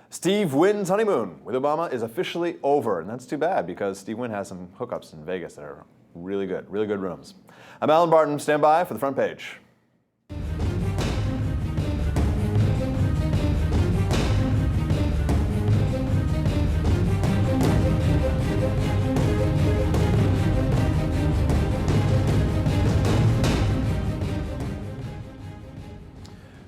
Steve Wynn's honeymoon with Obama is officially over, and that's too bad because Steve Wynn has some hookups in Vegas that are really good rooms. I'm Alan Barton. Stand by for the front page.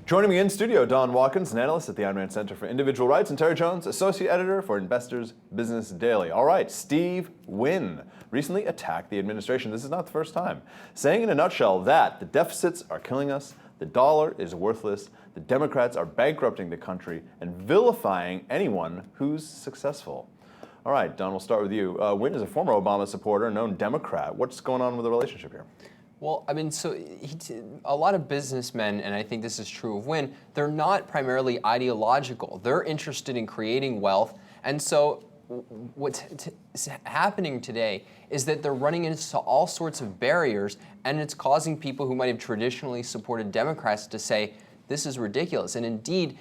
Joining me in studio, Don Watkins, an analyst at the Ayn Rand Center for Individual Rights, and Terry Jones, associate editor for Investors Business Daily. All right, Steve Wynn recently attacked the administration. This is not the first time, saying in a nutshell that the deficits are killing us, the dollar is worthless, the Democrats are bankrupting the country, and vilifying anyone who's successful. All right, Don, we'll start with you. Wynn is a former Obama supporter, a known Democrat. What's going on with the relationship here? Well, I mean, a lot of businessmen, and I think this is true of Wynn, they're not primarily ideological. They're interested in creating wealth. And so what's happening today is that they're running into all sorts of barriers, and it's causing people who might have traditionally supported Democrats to say, this is ridiculous. And indeed,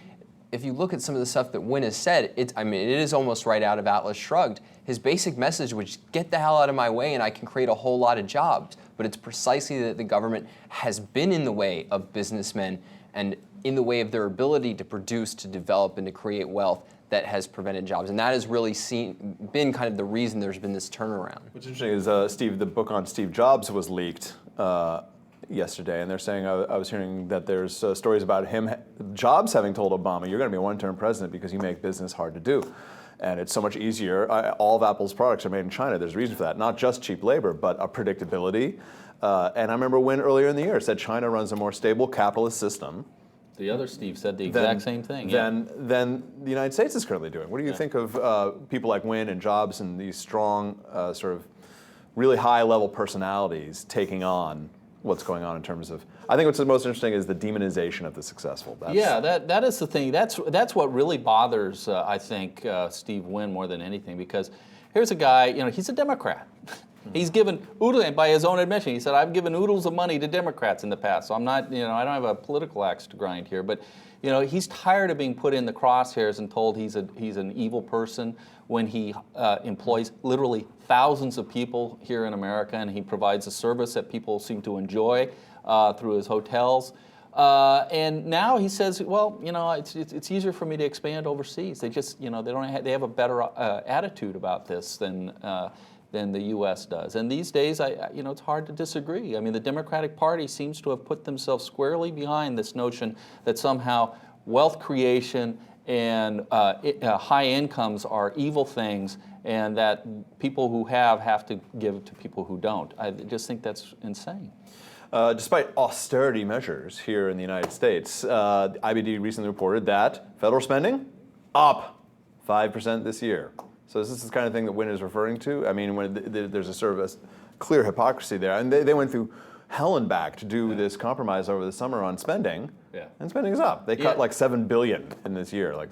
if you look at some of the stuff that Wynn has said, it is almost right out of Atlas Shrugged. His basic message was, get the hell out of my way and I can create a whole lot of jobs. But it's precisely that the government has been in the way of businessmen and in the way of their ability to produce, to develop, and to create wealth that has prevented jobs. And that has really been kind of the reason there's been this turnaround. What's interesting is, Steve, the book on Steve Jobs was leaked yesterday, and they're saying, I was hearing that there's stories about Jobs having told Obama, you're going to be a one-term president because you make business hard to do. And it's so much easier. All of Apple's products are made in China. There's a reason for that. Not just cheap labor, but a predictability. And I remember Wynn earlier in the year said China runs a more stable capitalist system. The other Steve said the exact same thing. Than the United States is currently doing. What do you think of people like Wynn and Jobs and these strong, sort of really high-level personalities taking on what's going on in terms of, I think what's the most interesting is the demonization of the successful. That is the thing. That's what really bothers, I think, Steve Wynn more than anything, because here's a guy, he's a Democrat. He's given oodles, and by his own admission, he said, I've given oodles of money to Democrats in the past, so I'm not, I don't have a political axe to grind here, but he's tired of being put in the crosshairs and told he's an evil person when he employs literally thousands of people here in America, and he provides a service that people seem to enjoy through his hotels. And now he says, well, it's easier for me to expand overseas. They just, they have a better attitude about this than the U.S. does. And these days, it's hard to disagree. I mean, the Democratic Party seems to have put themselves squarely behind this notion that somehow wealth creation and high incomes are evil things, and that people who have to give to people who don't. I just think that's insane. Despite austerity measures here in the United States, the IBD recently reported that federal spending up 5% this year. So is this the kind of thing that Wynn is referring to? I mean, when there's a sort of a clear hypocrisy there. And they went through hell and back to do this compromise over the summer on spending, and spending is up. They cut like $7 billion in this year, like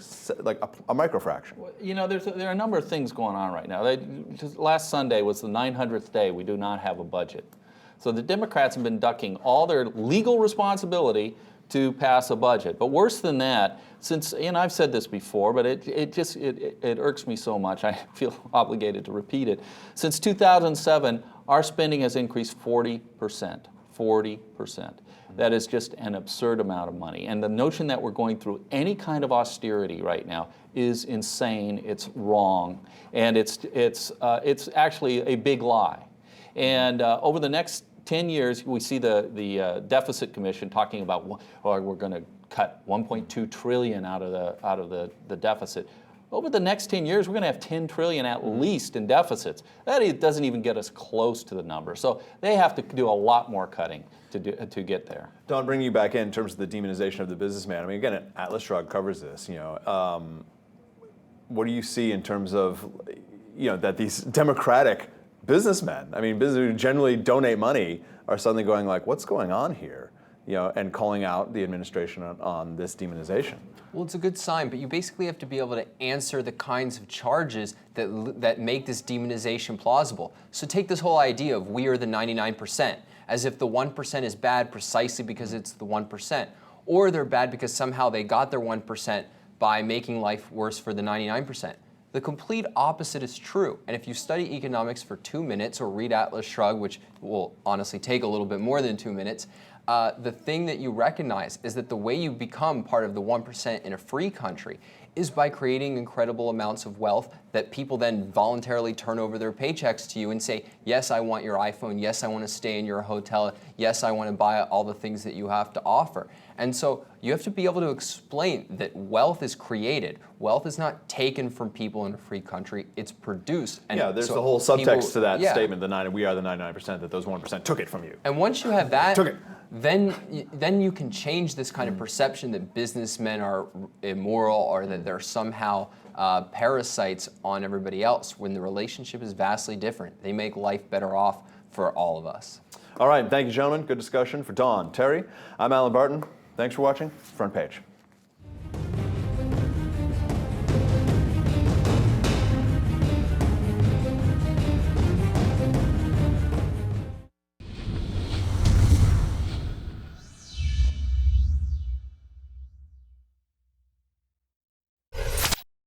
a microfraction. Well, there are a number of things going on right now. Last Sunday was the 900th day we do not have a budget. So the Democrats have been ducking all their legal responsibility to pass a budget. But worse than that, since, I've said this before, but it irks me so much, I feel obligated to repeat it. Since 2007, our spending has increased 40%. 40%. That is just an absurd amount of money. And the notion that we're going through any kind of austerity right now is insane, it's wrong, and it's actually a big lie. And over the next 10 years, we see the Deficit Commission talking about, we're going to cut 1.2 trillion out of the deficit. Over the next 10 years, we're going to have 10 trillion at least in deficits. That doesn't even get us close to the number. So they have to do a lot more cutting to get there. Don, bringing you back in terms of the demonization of the businessman. I mean, again, Atlas Shrugged covers this. What do you see in terms of, that these Democratic businessmen, businesses who generally donate money, are suddenly going like, what's going on here? And calling out the administration on this demonization. Well, it's a good sign, but you basically have to be able to answer the kinds of charges that make this demonization plausible. So take this whole idea of we are the 99%, as if the 1% is bad precisely because it's the 1%, or they're bad because somehow they got their 1% by making life worse for the 99%. The complete opposite is true. And if you study economics for 2 minutes or read Atlas Shrugged, which will honestly take a little bit more than 2 minutes, the thing that you recognize is that the way you become part of the 1% in a free country is by creating incredible amounts of wealth that people then voluntarily turn over their paychecks to you and say, yes, I want your iPhone, yes, I want to stay in your hotel, yes, I want to buy all the things that you have to offer. And so you have to be able to explain that wealth is created. Wealth is not taken from people in a free country, it's produced. And Yeah, there's so the whole subtext to that yeah. statement, we are the 99%, that those 1% took it from you. And once you have that, Took it. then you can change this kind of perception that businessmen are immoral or that they're somehow parasites on everybody else, when the relationship is vastly different. They make life better off for all of us. All right, thank you, gentlemen. Good discussion. For Don, Terry, I'm Alan Barton. Thanks for watching Front Page.